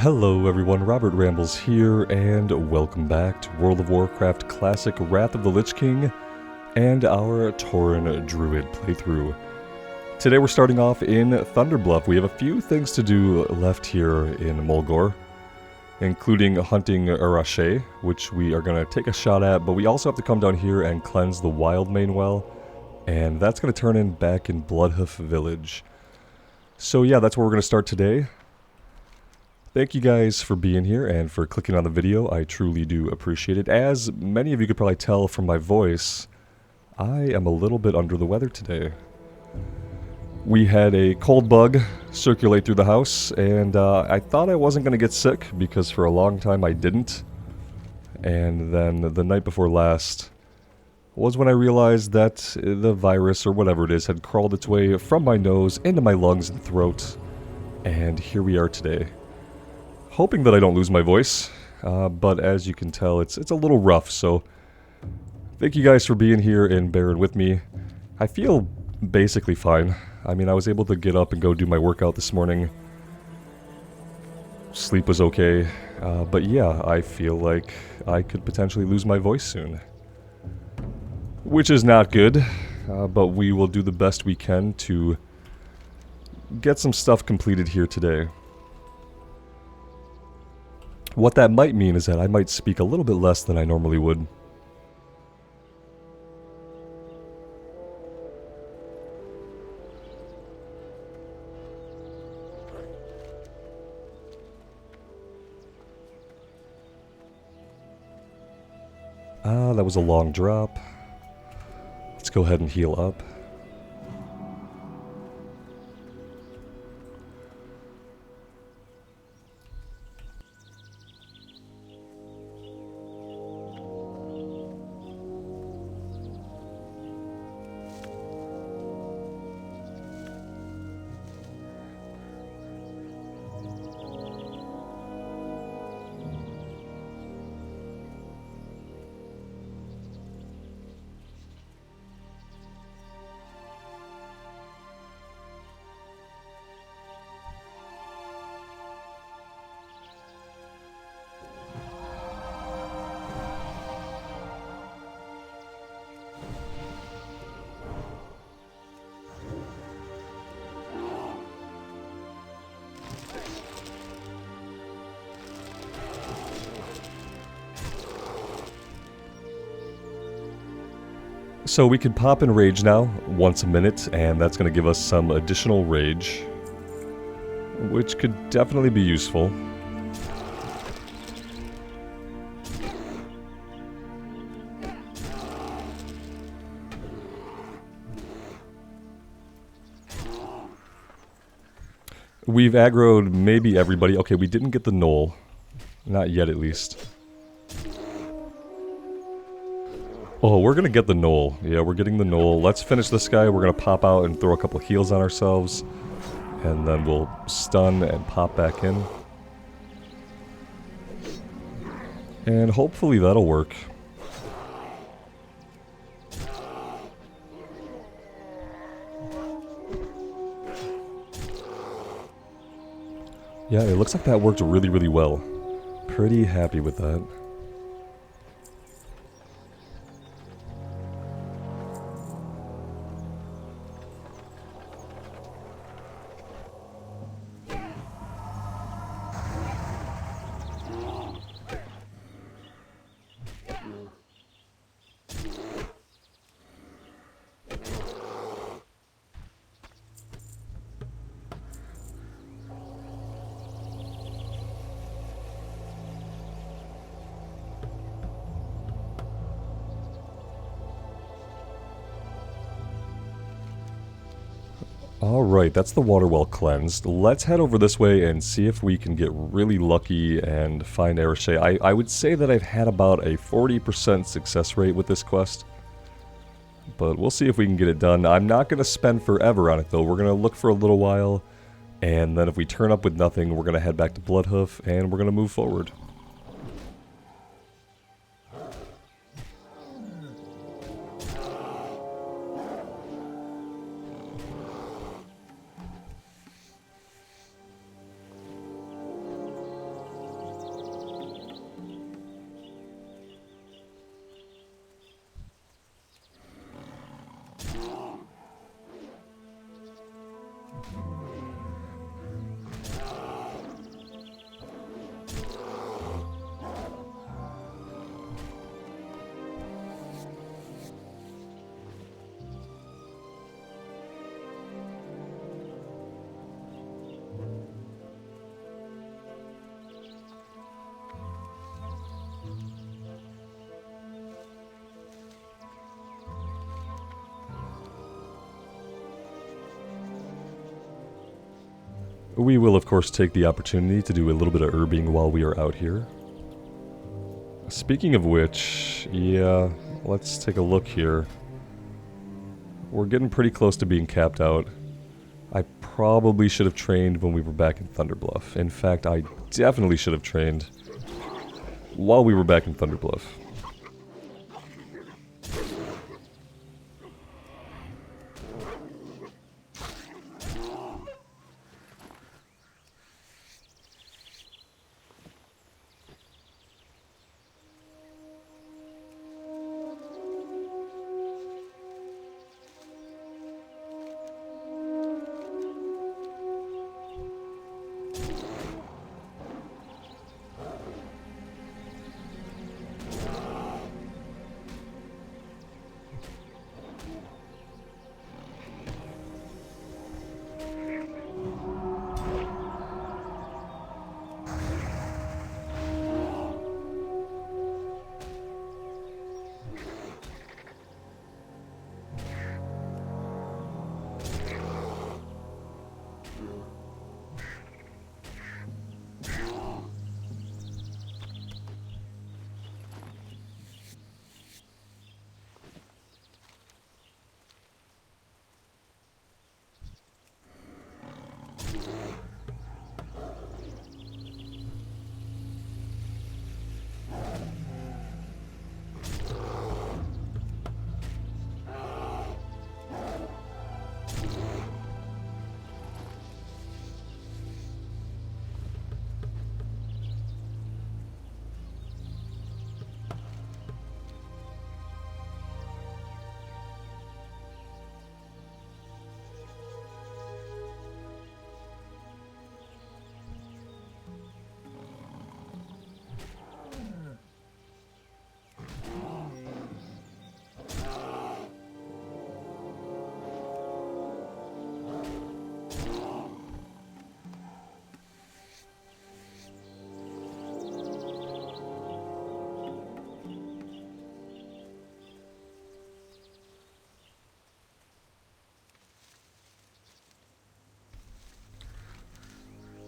Hello everyone, Robert Rambles here, and welcome back to World of Warcraft Classic Wrath of the Lich King and our Tauren Druid playthrough. Today we're starting off in Thunderbluff. We have a few things to do left here in Mulgore, including hunting Arache, which we are going to take a shot at, but we also have to come down here and cleanse the Wildmane well, and that's going to turn in back in Bloodhoof Village. So yeah, that's where we're going to start today. Thank you guys for being here and for clicking on the video. I truly do appreciate it. As many of you could probably tell from my voice, I am a little bit under the weather today. We had a cold bug circulate through the house, and I thought I wasn't going to get sick because for a long time I didn't. And then the night before last was when I realized that the virus, or whatever it is, had crawled its way from my nose into my lungs and throat. And here we are today. Hoping that I don't lose my voice, but as you can tell, it's a little rough, so thank you guys for being here and bearing with me. I feel basically fine. I mean, I was able to get up and go do my workout this morning. Sleep was okay, but yeah, I feel like I could potentially lose my voice soon. Which is not good, but we will do the best we can to get some stuff completed here today. What that might mean is that I might speak a little bit less than I normally would. That was a long drop. Let's go ahead and heal up. So we could pop in rage now, once a minute, and that's going to give us some additional rage, which could definitely be useful. We've aggroed maybe everybody. Okay, we didn't get the knoll. Not yet, at least. Oh, we're gonna get the knoll. Yeah, we're getting the knoll. Let's finish this guy. We're gonna pop out and throw a couple heals on ourselves. And then we'll stun and pop back in. And hopefully that'll work. Yeah, it looks like that worked really, really well. Pretty happy with that. Alright, that's the water well cleansed. Let's head over this way and see if we can get really lucky and find Arache. I would say that I've had about a 40% success rate with this quest. But we'll see if we can get it done. I'm not going to spend forever on it though. We're going to look for a little while, and then if we turn up with nothing, we're going to head back to Bloodhoof, and we're going to move forward. We will, of course, take the opportunity to do a little bit of herbing while we are out here. Speaking of which, yeah, let's take a look here. We're getting pretty close to being capped out. I probably should have trained when we were back in Thunderbluff. In fact, I definitely should have trained while we were back in Thunderbluff.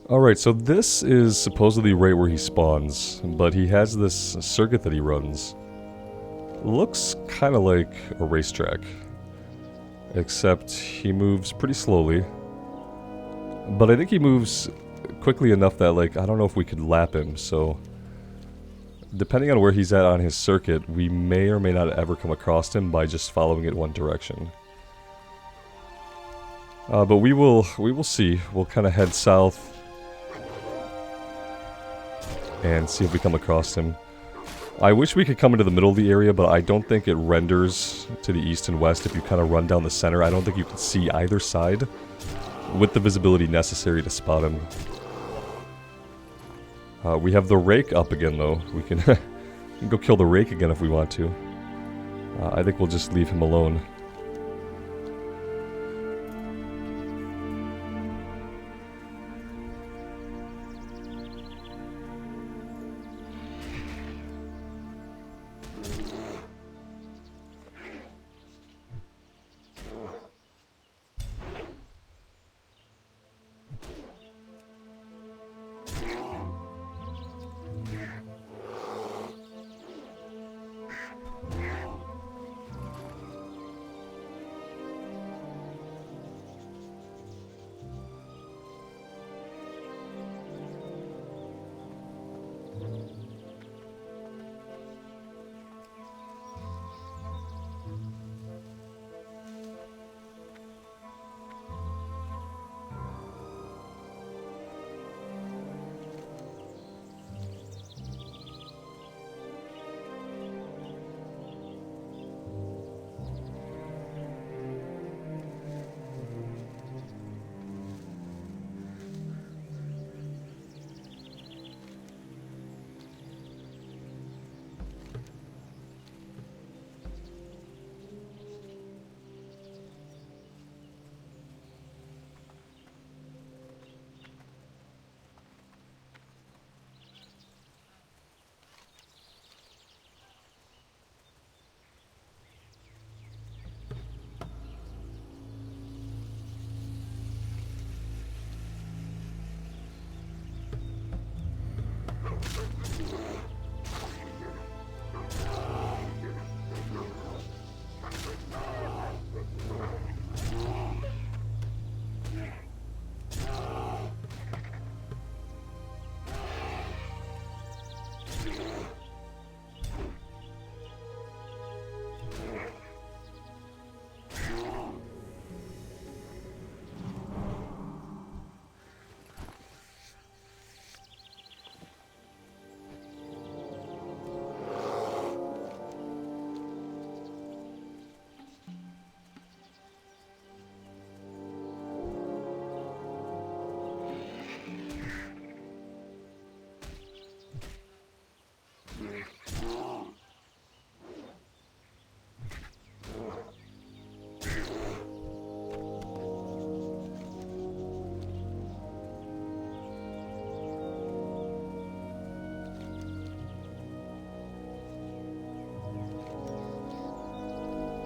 Alright, so this is supposedly right where he spawns, but he has this circuit that he runs. Looks kind of like a racetrack, except he moves pretty slowly. But I think he moves quickly enough that, like, I don't know if we could lap him, so depending on where he's at on his circuit, we may or may not ever come across him by just following it one direction. But we will see. We'll kind of head south and see if we come across him. I wish we could come into the middle of the area, but I don't think it renders to the east and west if you kind of run down the center. I don't think you can see either side with the visibility necessary to spot him. We have the rake up again, though. We can, we can go kill the rake again if we want to. I think we'll just leave him alone.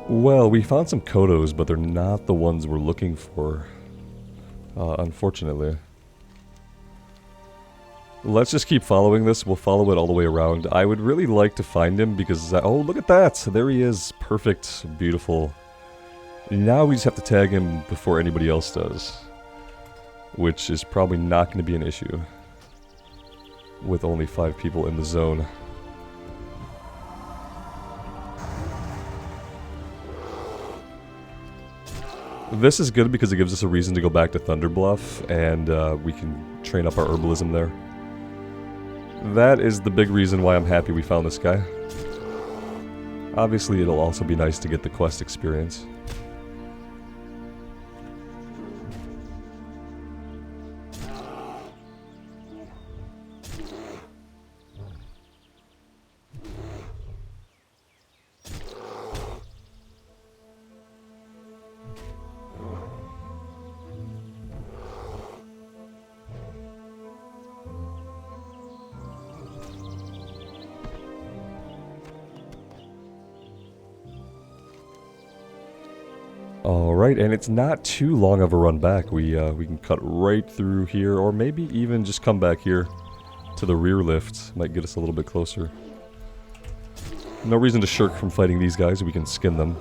Well, we found some Kodos, but they're not the ones we're looking for. Unfortunately. Let's just keep following this. We'll follow it all the way around. I would really like to find him because... oh, look at that! There he is. Perfect. Beautiful. Now we just have to tag him before anybody else does. Which is probably not going to be an issue. With only 5 people in the zone. This is good because it gives us a reason to go back to Thunderbluff, and we can train up our herbalism there. That is the big reason why I'm happy we found this guy. Obviously, it'll also be nice to get the quest experience. Alright, and it's not too long of a run back. We can cut right through here, or maybe even just come back here to the rear lift. Might get us a little bit closer. No reason to shirk from fighting these guys. We can skin them.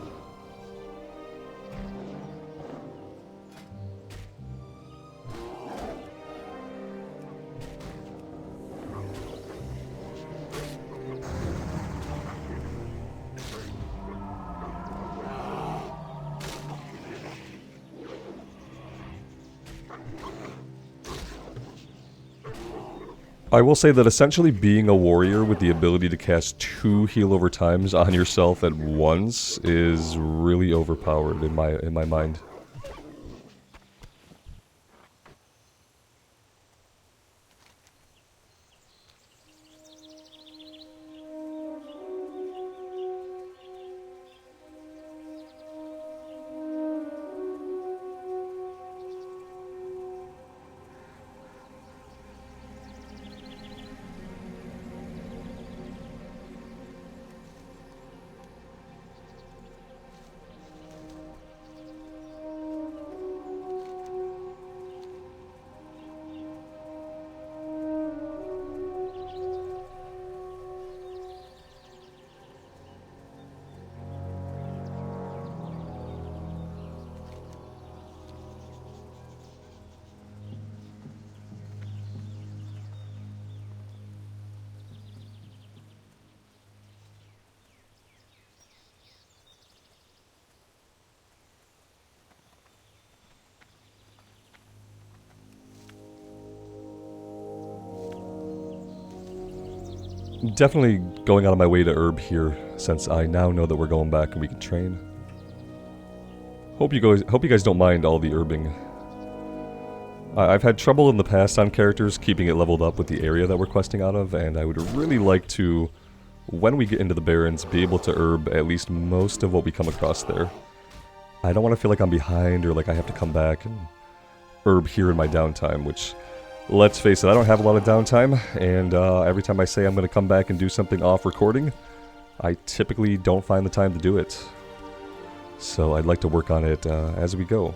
I will say that essentially being a warrior with the ability to cast 2 heal over times on yourself at once is really overpowered in my mind. Definitely going out of my way to herb here, since I now know that we're going back and we can train. Hope you guys don't mind all the herbing. I've had trouble in the past on characters keeping it leveled up with the area that we're questing out of, and I would really like to, when we get into the Barrens, be able to herb at least most of what we come across there. I don't want to feel like I'm behind or like I have to come back and herb here in my downtime, which... let's face it, I don't have a lot of downtime, and every time I say I'm going to come back and do something off recording, I typically don't find the time to do it. So I'd like to work on it as we go.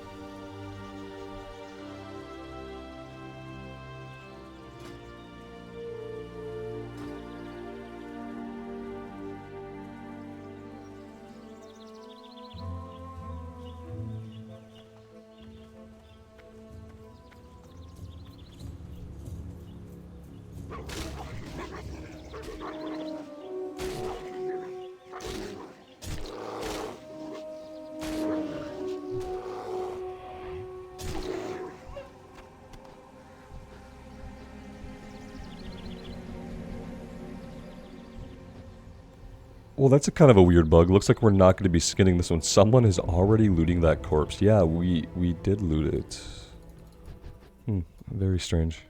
Well, that's a kind of a weird bug. Looks like we're not going to be skinning this one. Someone is already looting that corpse. Yeah, we did loot it. Very strange.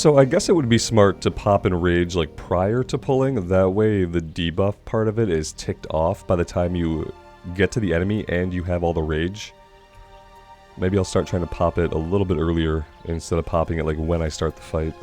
So I guess it would be smart to pop in rage like prior to pulling. That way the debuff part of it is ticked off by the time you get to the enemy and you have all the rage. Maybe I'll start trying to pop it a little bit earlier instead of popping it like when I start the fight.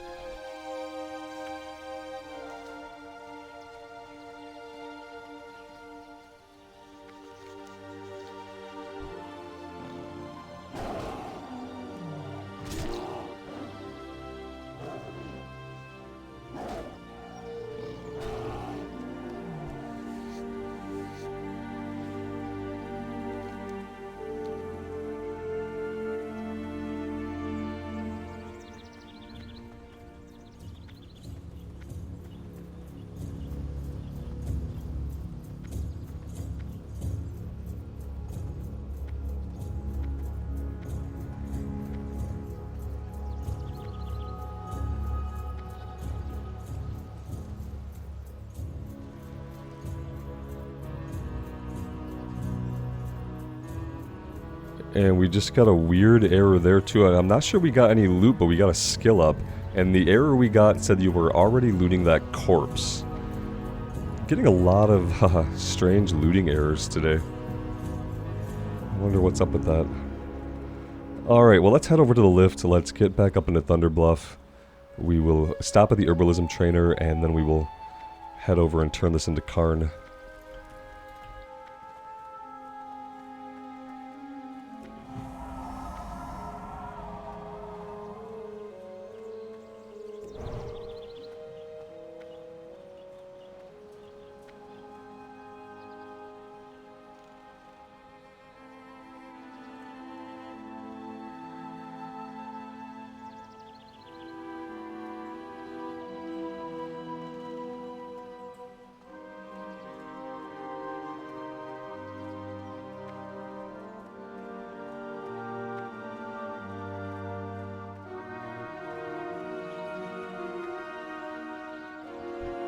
And we just got a weird error there too. I'm not sure we got any loot, but we got a skill up. And the error we got said you were already looting that corpse. Getting a lot of strange looting errors today. I wonder what's up with that. Alright, well let's head over to the lift. Let's get back up into Thunder Bluff. We will stop at the Herbalism Trainer, and then we will head over and turn this into Karn.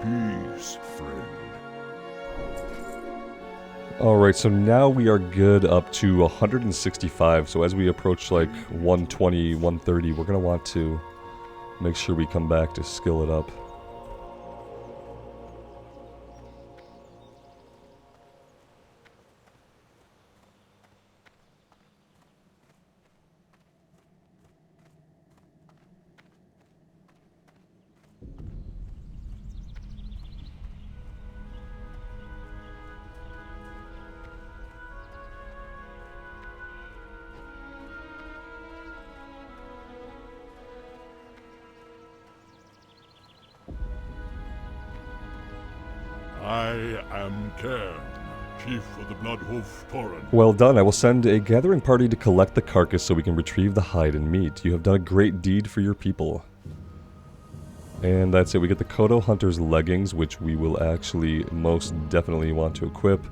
Peace, friend. Alright, so now we are good up to 165, so as we approach like 120, 130, we're going to want to make sure we come back to skill it up. I am Cairn, chief of the Bloodhoof Tauren. Well done. I will send a gathering party to collect the carcass so we can retrieve the hide and meat. You have done a great deed for your people. And that's it. We get the Kodo Hunter's leggings, which we will actually most definitely want to equip.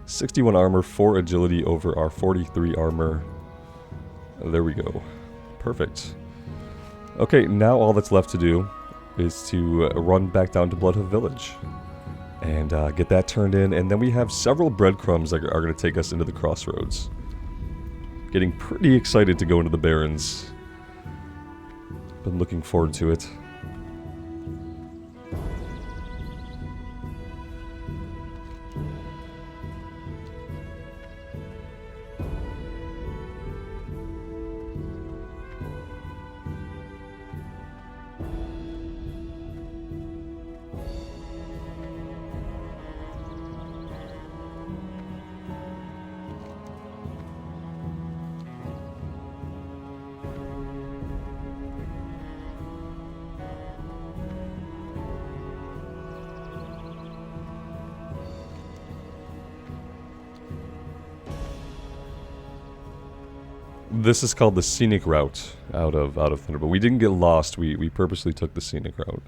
61 armor, 4 agility over our 43 armor. There we go. Perfect. Okay, now all that's left to do is to run back down to Bloodhoof Village. And get that turned in, and then we have several breadcrumbs that are going to take us into the crossroads. Getting pretty excited to go into the Barrens. Been looking forward to it. This is called the scenic route out of Thunder, but we didn't get lost. We purposely took the scenic route.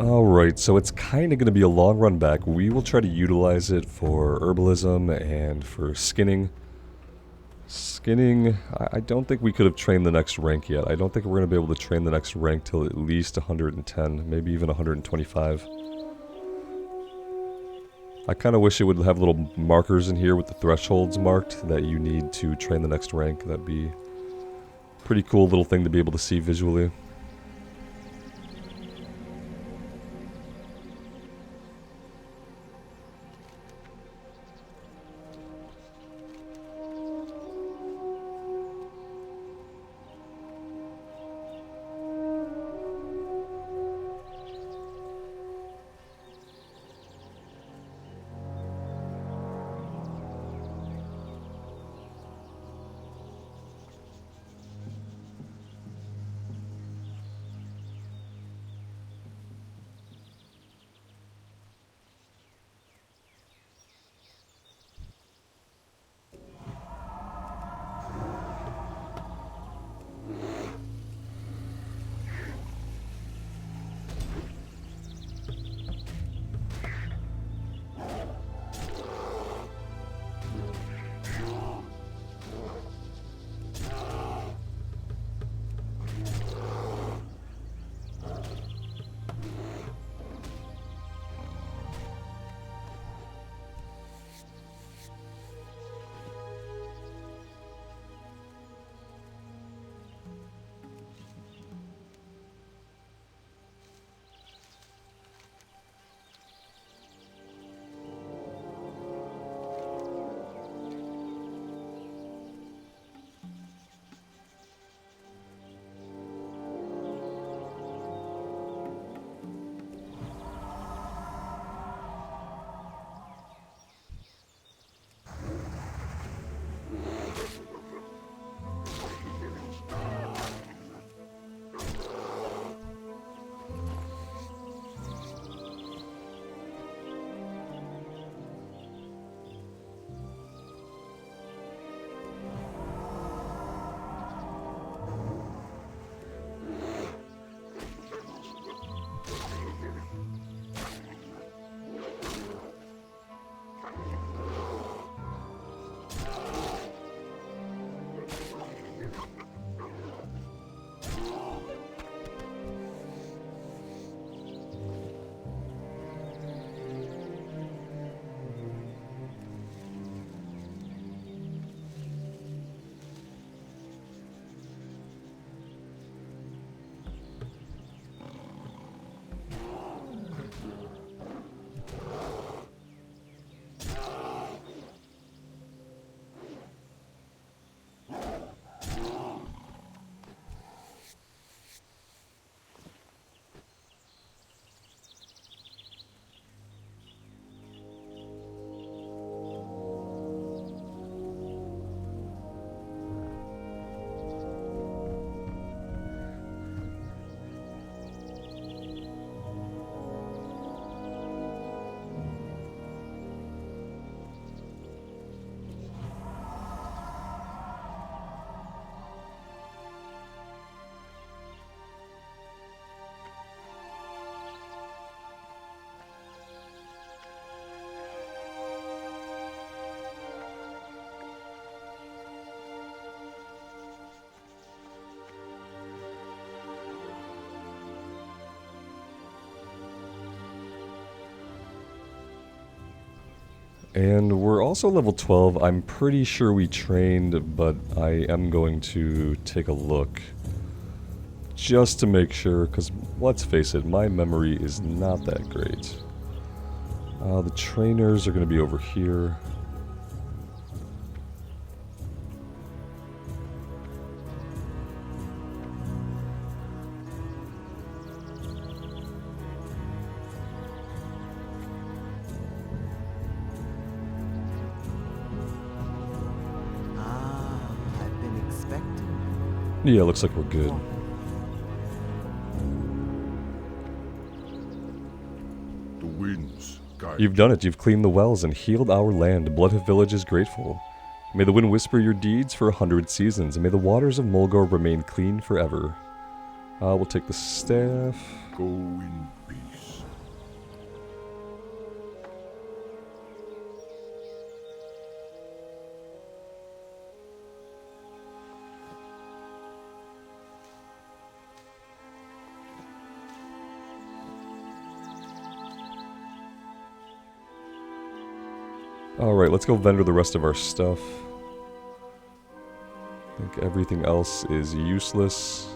Alright, so it's kind of going to be a long run back. We will try to utilize it for herbalism and for skinning. Skinning, I don't think we could have trained the next rank yet. I don't think we're going to be able to train the next rank till at least 110, maybe even 125. I kind of wish it would have little markers in here with the thresholds marked that you need to train the next rank. That'd be a pretty cool little thing to be able to see visually. And we're also level 12. I'm pretty sure we trained, but I am going to take a look. Just to make sure, because let's face it, my memory is not that great. The trainers are going to be over here. Yeah, looks like we're good. The winds guide. You've done it. You've cleaned the wells and healed our land. Bloodhoof Village is grateful. May the wind whisper your deeds for 100 seasons, and may the waters of Mulgore remain clean forever. We'll take the staff. Go in peace. Alright, let's go vendor the rest of our stuff. I think everything else is useless.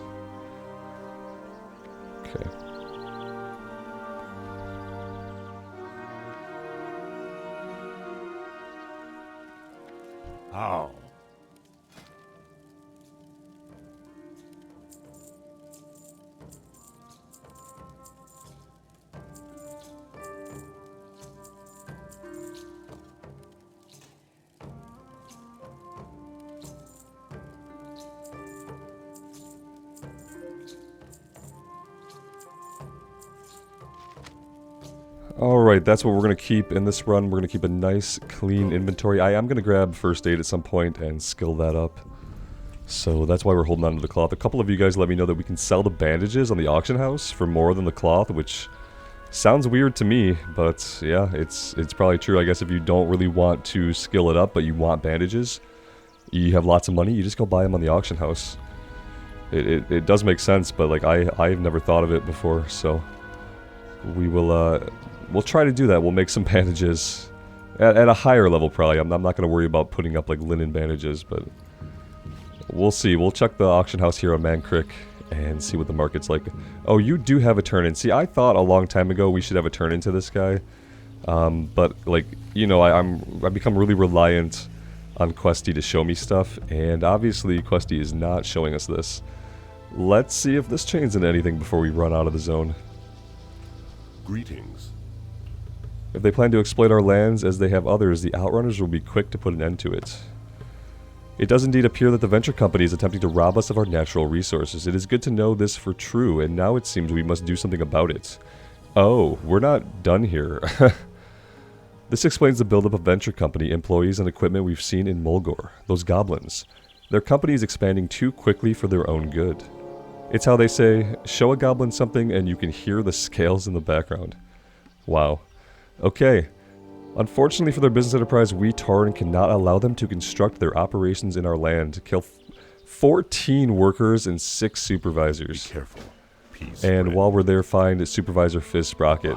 Okay. How? Alright, that's what we're going to keep in this run. We're going to keep a nice, clean inventory. I am going to grab first aid at some point and skill that up. So that's why we're holding on to the cloth. A couple of you guys let me know that we can sell the bandages on the auction house for more than the cloth, which sounds weird to me, but yeah, it's probably true. I guess if you don't really want to skill it up, but you want bandages, you have lots of money, you just go buy them on the auction house. It does make sense, but like I've never thought of it before, so we will we'll try to do that. We'll make some bandages at a higher level probably. I'm not going to worry about putting up like linen bandages, but we'll see. We'll check the auction house here on Man Creek and see what the market's like. Oh, you do have a turn-in. See, I thought a long time ago we should have a turn-in to this guy. But, like, you know, I've become really reliant on Questy to show me stuff. And obviously, Questy is not showing us this. Let's see if this changes into anything before we run out of the zone. Greetings. If they plan to exploit our lands as they have others, the Outrunners will be quick to put an end to it. It does indeed appear that the venture company is attempting to rob us of our natural resources. It is good to know this for true, and now it seems we must do something about it. Oh, we're not done here. This explains the buildup of venture company employees and equipment we've seen in Mulgore, those goblins. Their company is expanding too quickly for their own good. It's how they say, show a goblin something and you can hear the scales in the background. Wow. Okay. Unfortunately for their business enterprise, we Tauren cannot allow them to construct their operations in our land. Kill 14 workers and 6 supervisors. Be careful. Peace. And while we're there, find Supervisor Fizz Sprocket.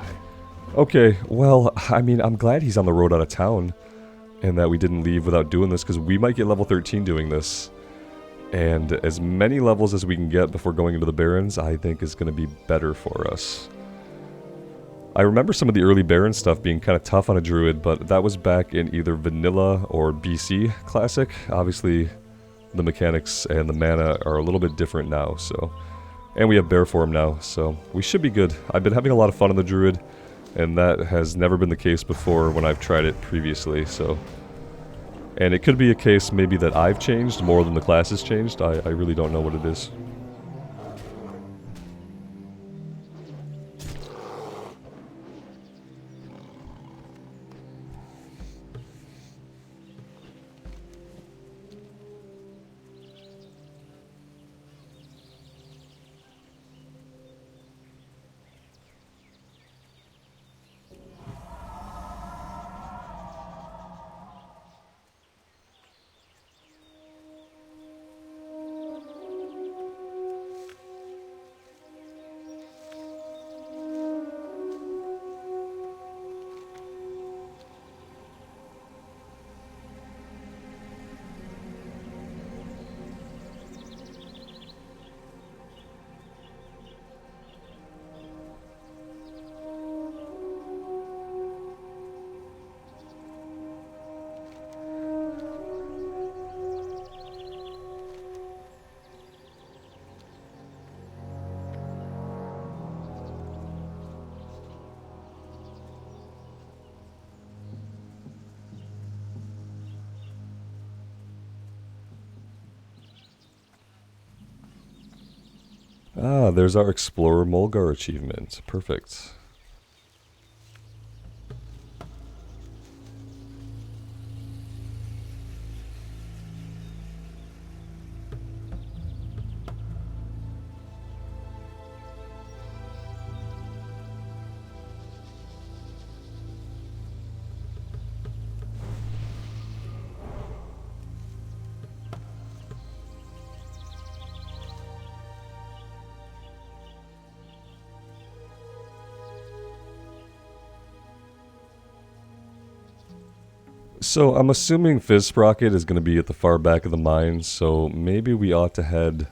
Okay, well, I mean, I'm glad he's on the road out of town. And that we didn't leave without doing this, because we might get level 13 doing this. And as many levels as we can get before going into the Barrens, I think is going to be better for us. I remember some of the early Baron stuff being kind of tough on a Druid, but that was back in either Vanilla or BC Classic. Obviously, the mechanics and the mana are a little bit different now, so... And we have Bear Form now, so we should be good. I've been having a lot of fun on the Druid, and that has never been the case before when I've tried it previously, so... And it could be a case maybe that I've changed more than the class has changed. I really don't know what it is. Ah, there's our Explorer Mulgar achievement. Perfect. So I'm assuming Fizz Sprocket is going to be at the far back of the mine, so maybe we ought to head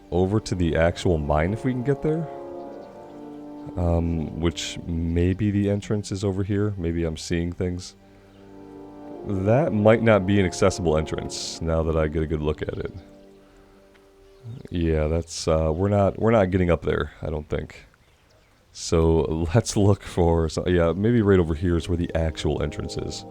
over to the actual mine if we can get there. Which maybe the entrance is over here. Maybe I'm seeing things. That might not be an accessible entrance now that I get a good look at it. Yeah, that's we're not getting up there, I don't think. So let's look for yeah, maybe right over here is where the actual entrance is.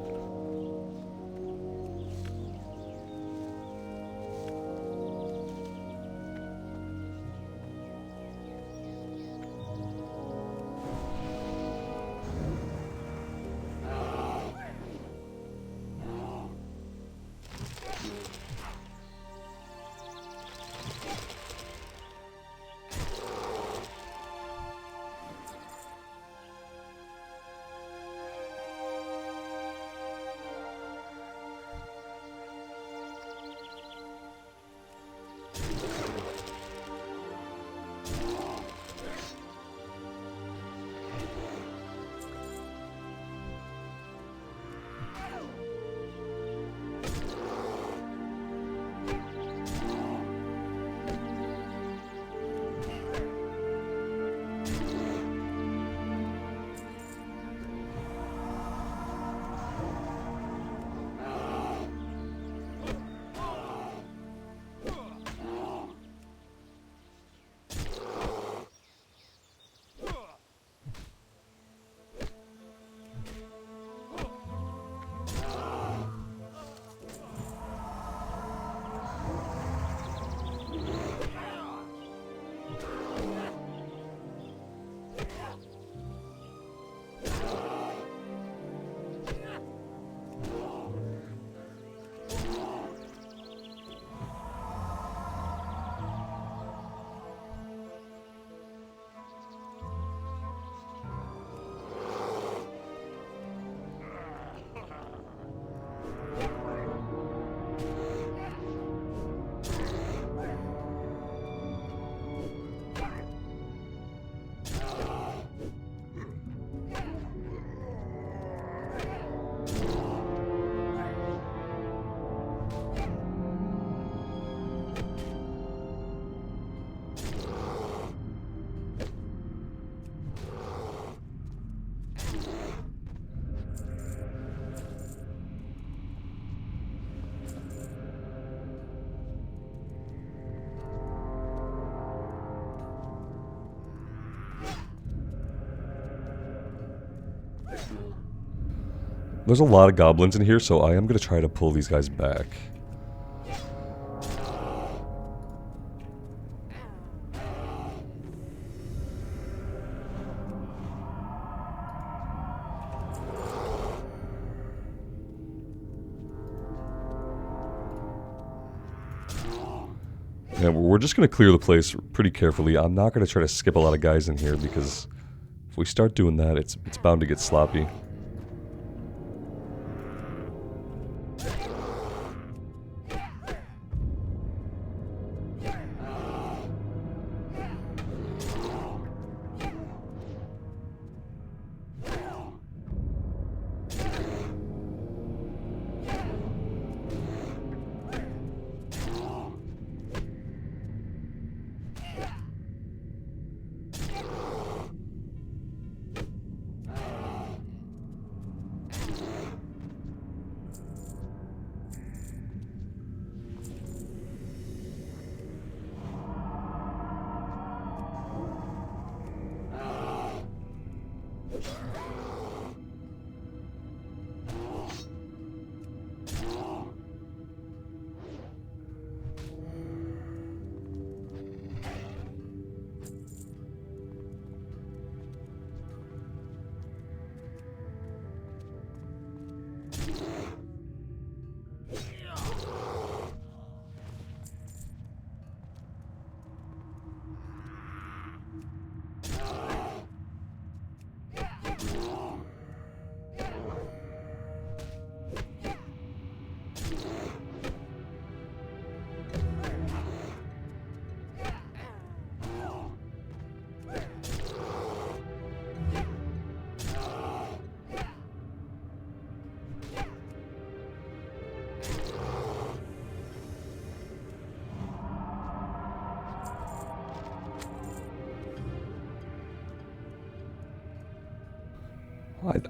There's a lot of goblins in here, so I am going to try to pull these guys back. And we're just going to clear the place pretty carefully. I'm not going to try to skip a lot of guys in here because if we start doing that, it's bound to get sloppy.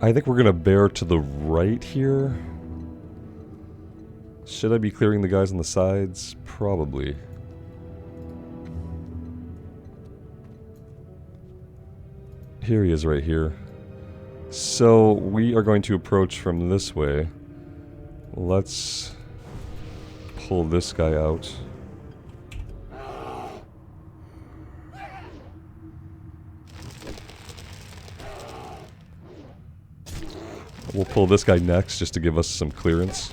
I think we're going to bear to the right here. Should I be clearing the guys on the sides? Probably. Here he is right here. So we are going to approach from this way. Let's pull this guy out. We'll pull this guy next just to give us some clearance.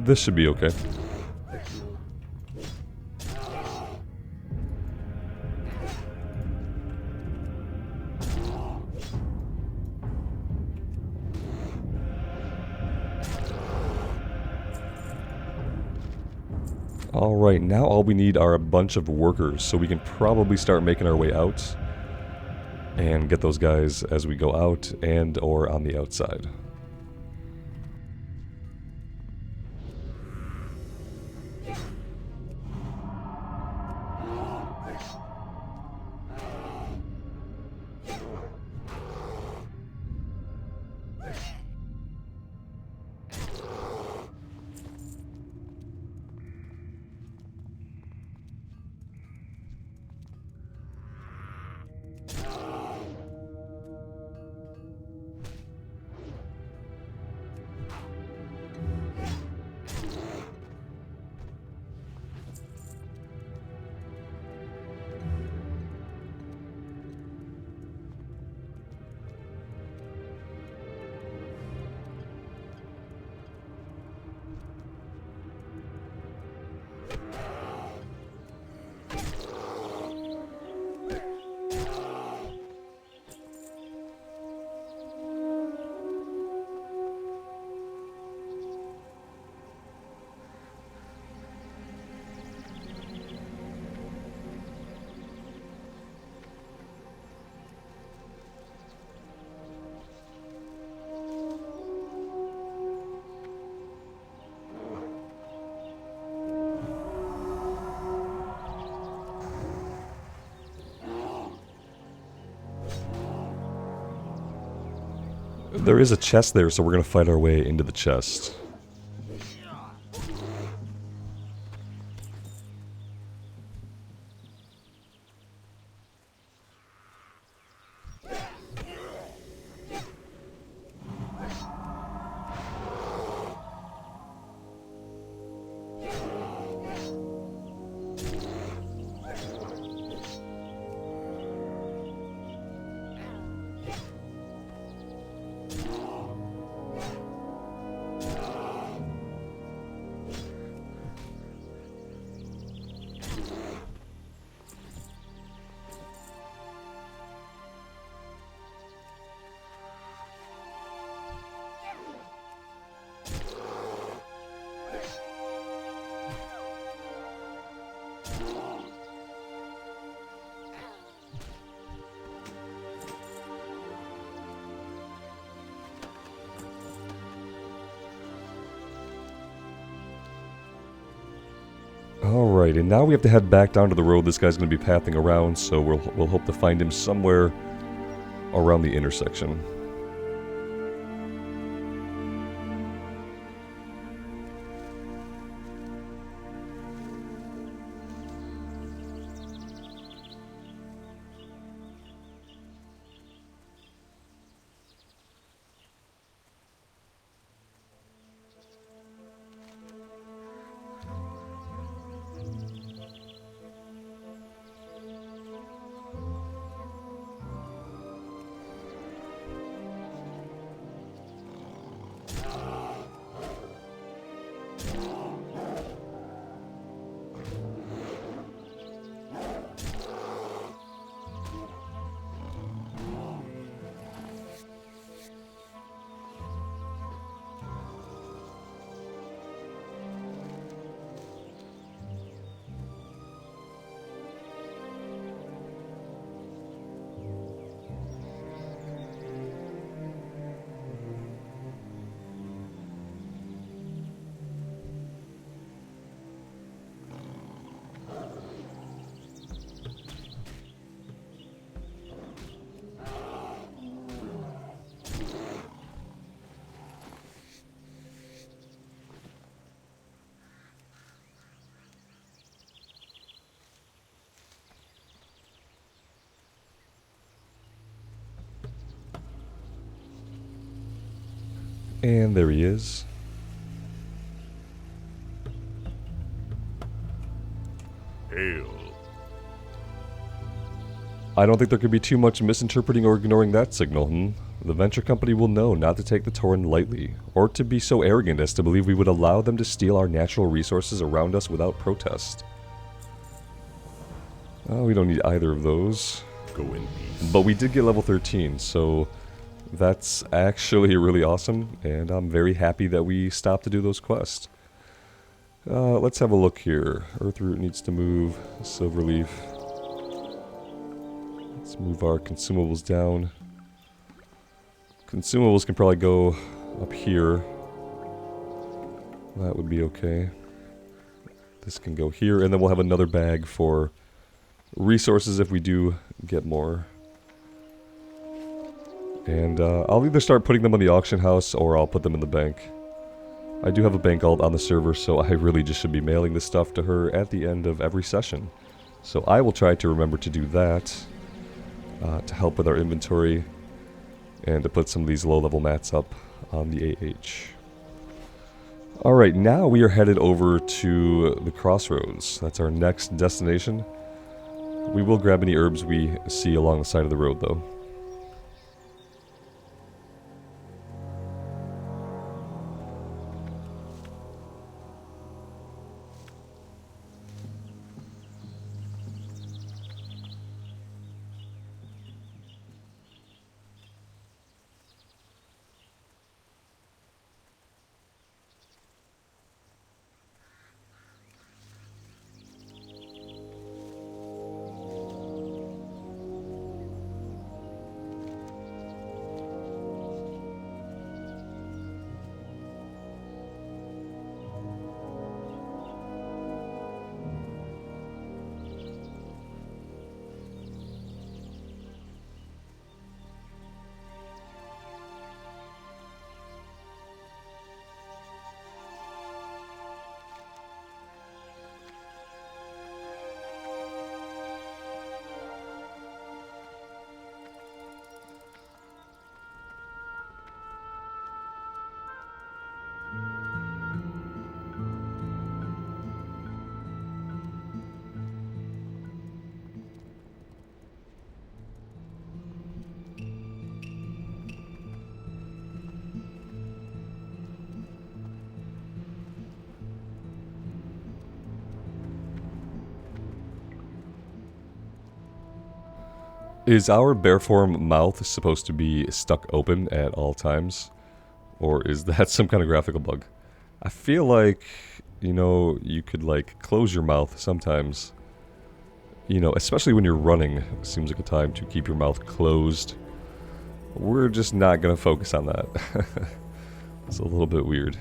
This should be okay. Alright, now all we need are a bunch of workers, so we can probably start making our way out and get those guys as we go out and or on the outside. There is a chest there, so we're going to fight our way into the chest. Alright, and now we have to head back down to the road this guy's going to be pathing around, so we'll hope to find him somewhere around the intersection. And there he is. Hail. I don't think there could be too much misinterpreting or ignoring that signal, The venture company will know not to take the Tauren lightly, or to be so arrogant as to believe we would allow them to steal our natural resources around us without protest. Oh, we don't need either of those. Go in peace. But we did get level 13, so that's actually really awesome, and I'm very happy that we stopped to do those quests. Let's have a look here. Earthroot needs to move. Silverleaf. Let's move our consumables down. Consumables can probably go up here. That would be okay. This can go here, and then we'll have another bag for resources if we do get more. And I'll either start putting them on the auction house or I'll put them in the bank. I do have a bank alt on the server, so I really just should be mailing this stuff to her at the end of every session. So I will try to remember to do that to help with our inventory and to put some of these low-level mats up on the AH. Alright, now we are headed over to the crossroads. That's our next destination. We will grab any herbs we see along the side of the road, though. Is our bearform mouth supposed to be stuck open at all times? Or is that some kind of graphical bug? I feel like, you know, you could like close your mouth sometimes. You know, especially when you're running, it seems like a time to keep your mouth closed. We're just not going to focus on that. It's a little bit weird.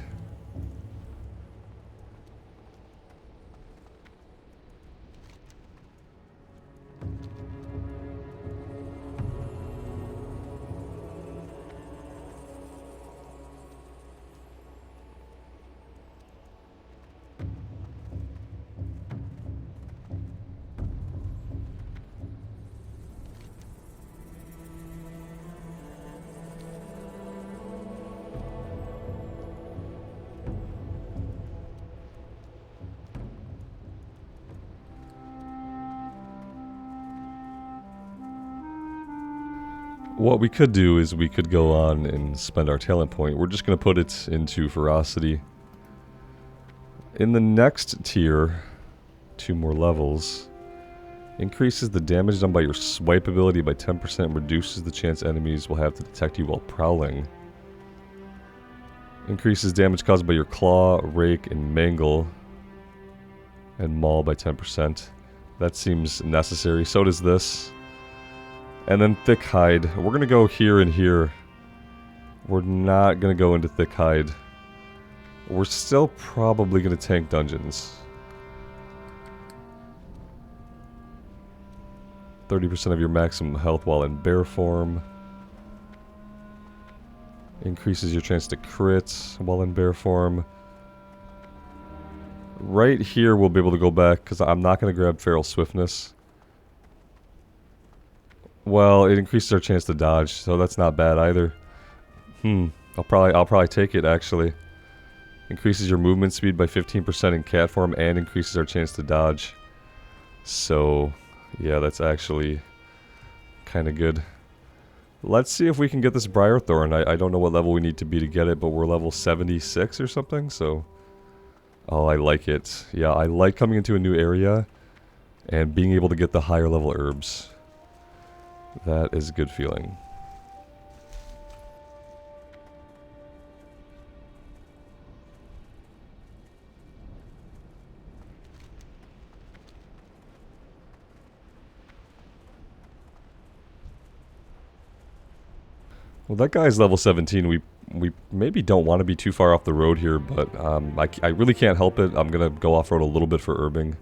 What we could do is we could go on and spend our talent point. We're just going to put it into ferocity. In the next tier, 2 more levels, increases the damage done by your swipe ability by 10% and reduces the chance enemies will have to detect you while prowling. Increases damage caused by your claw, rake, and mangle and maul by 10%. That seems necessary. So does this. And then thick hide. We're going to go here and here. We're not going to go into thick hide. We're still probably going to tank dungeons. 30% of your maximum health while in bear form. Increases your chance to crit while in bear form. Right here we'll be able to go back because I'm not going to grab feral swiftness. Well, it increases our chance to dodge, so that's not bad either. I'll probably take it actually. Increases your movement speed by 15% in cat form and increases our chance to dodge. So, yeah, that's actually kind of good. Let's see if we can get this Briarthorn. I don't know what level we need to be to get it, but we're level 76 or something, so... Oh, I like it. Yeah, I like coming into a new area and being able to get the higher level herbs. That is a good feeling. Well, that guy's level 17. We maybe don't want to be too far off the road here, but I really can't help it. I'm going to go off-road a little bit for herbing.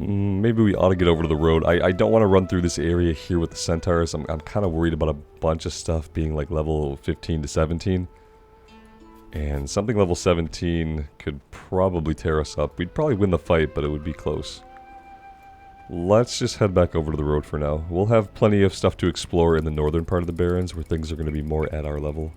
Maybe we ought to get over to the road. I don't want to run through this area here with the centaurs. I'm kind of worried about a bunch of stuff being like level 15 to 17. And something level 17 could probably tear us up. We'd probably win the fight, but it would be close. Let's just head back over to the road for now. We'll have plenty of stuff to explore in the northern part of the Barrens where things are going to be more at our level.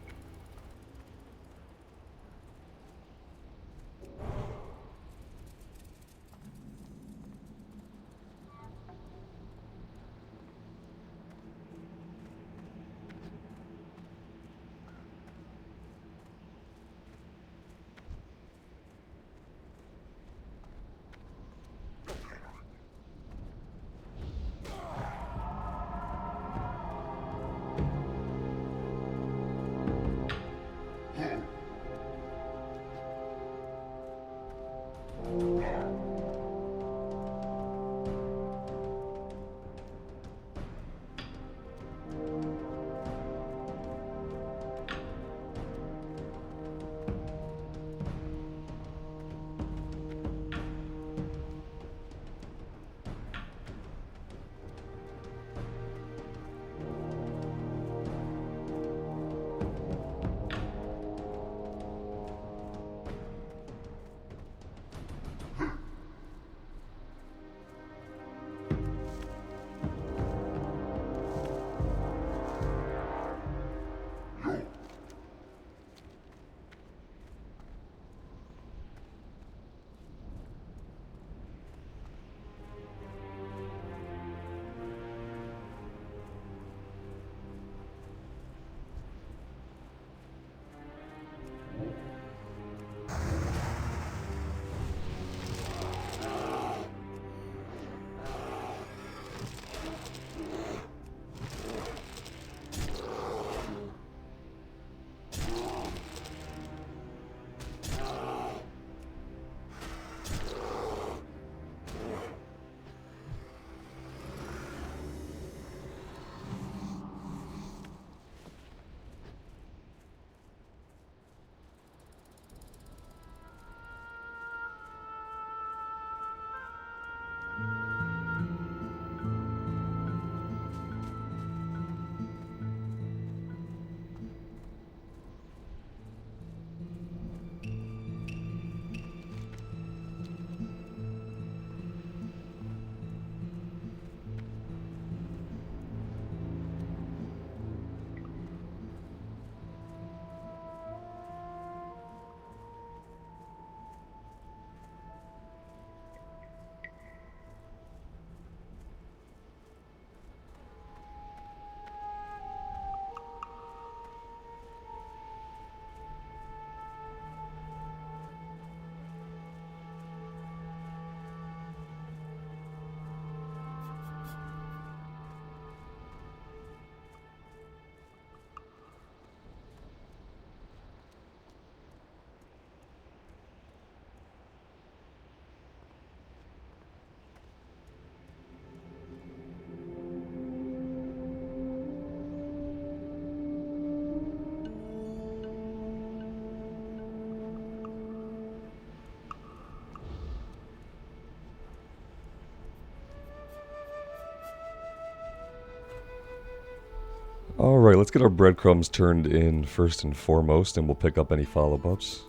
Alright, let's get our breadcrumbs turned in first and foremost, and we'll pick up any follow-ups.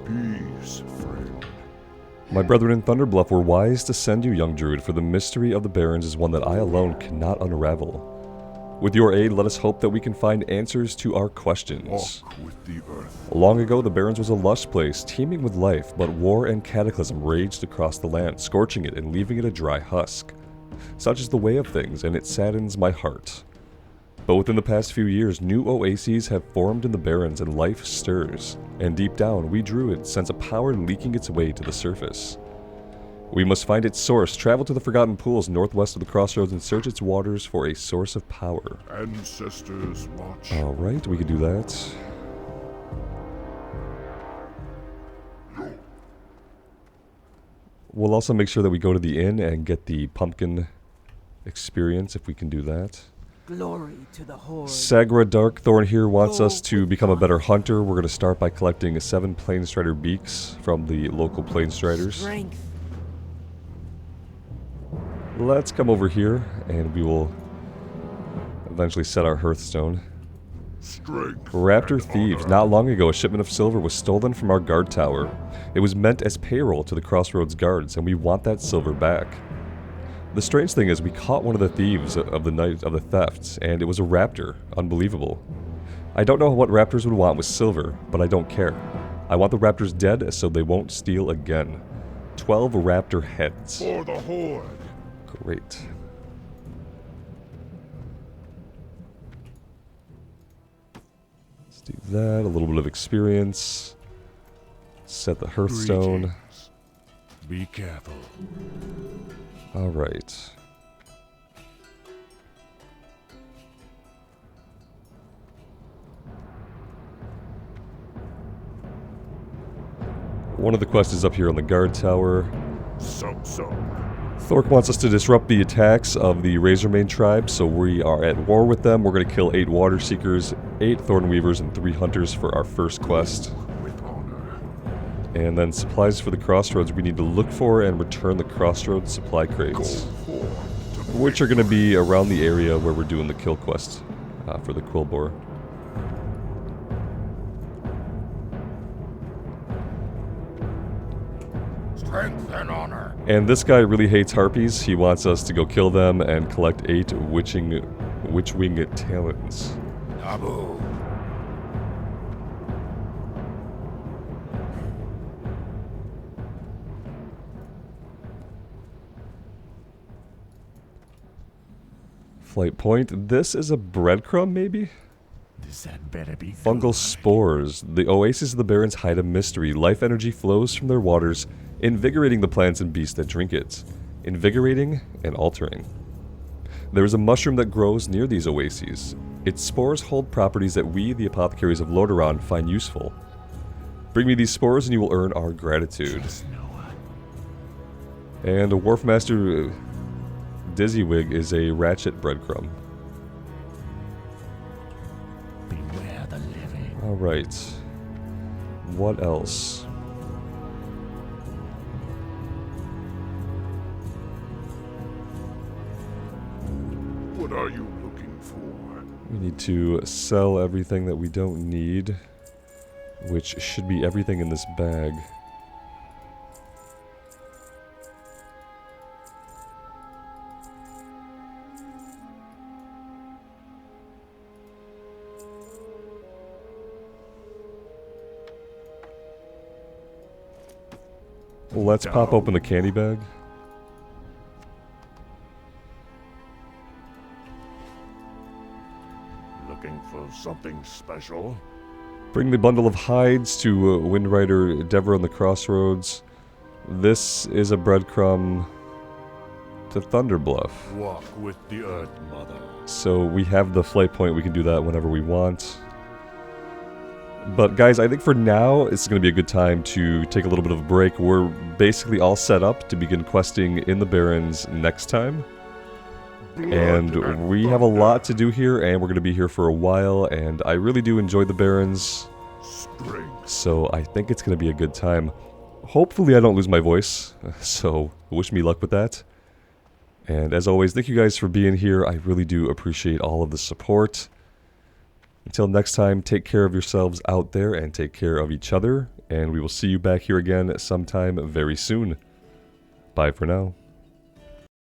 Peace, friend. My brethren in Thunderbluff were wise to send you, young druid, for the mystery of the Barrens is one that I alone cannot unravel. With your aid, let us hope that we can find answers to our questions. Walk with the earth. Long ago, the Barrens was a lush place, teeming with life, but war and cataclysm raged across the land, scorching it and leaving it a dry husk. Such is the way of things, and it saddens my heart. But within the past few years, new oases have formed in the Barrens and life stirs, and deep down, we druids sense a power leaking its way to the surface. We must find its source, travel to the Forgotten Pools northwest of the crossroads, and search its waters for a source of power. Ancestors watch. Alright, we can do that. We'll also make sure that we go to the inn and get the pumpkin experience, if we can do that. Glory to the Horde. Sagra Darkthorn here wants us to become a better hunter. We're going to start by collecting 7 Planestrider beaks from the local Planestriders. Strength. Let's come over here, and we will eventually set our hearthstone. Strength. Raptor and Thieves. honor. Not long ago, a shipment of silver was stolen from our guard tower. It was meant as payroll to the Crossroads guards, and we want that silver back. The strange thing is, we caught one of the thieves of the night of the thefts, and it was a raptor. Unbelievable. I don't know what raptors would want with silver, but I don't care. I want the raptors dead so they won't steal again. 12 raptor heads. For the Horde. Great. Let's do that. A little bit of experience. Set the hearthstone. Greetings. Be careful. Alright. One of the quests is up here on the guard tower. So. Thork wants us to disrupt the attacks of the Razormane tribe, so we are at war with them. We're going to kill 8 Water Seekers, 8 Thornweavers, and 3 Hunters for our first quest. With honor. And then supplies for the Crossroads. We need to look for and return the Crossroads supply Go crates, forth to which are going to be around the area where we're doing the kill quest for the Quillbore. strength and honor. And this guy really hates harpies. He wants us to go kill them and collect 8 Witchwing talons. Taboo. Flight point. This is a breadcrumb, maybe? This had better be Fungal good. spores. The oases of the Barrens hide a mystery. Life energy flows from their waters, invigorating the plants and beasts that drink it. Invigorating and altering. There is a mushroom that grows near these oases. Its spores hold properties that we, the apothecaries of Lordaeron, find useful. Bring me these spores and you will earn our gratitude. Trust no one. And a Wharfmaster Dizzywig is a ratchet breadcrumb. Beware the living. Alright. What else? What are you looking for? We need to sell everything that we don't need, which should be everything in this bag. Let's pop open the candy bag. Looking for something special? Bring the bundle of hides to Windrider Dever on the Crossroads. This is a breadcrumb to Thunderbluff. Walk with the Earth Mother. So we have the flight point, we can do that whenever we want. But guys, I think for now, it's going to be a good time to take a little bit of a break. We're basically all set up to begin questing in the Barrens next time. And we have a lot to do here, and we're going to be here for a while, and I really do enjoy the Barrens. Strength. So I think it's going to be a good time. hopefully I don't lose my voice, so wish me luck with that. And as always, thank you guys for being here. I really do appreciate all of the support. Until next time, take care of yourselves out there and take care of each other. And we will see you back here again sometime very soon. Bye for now.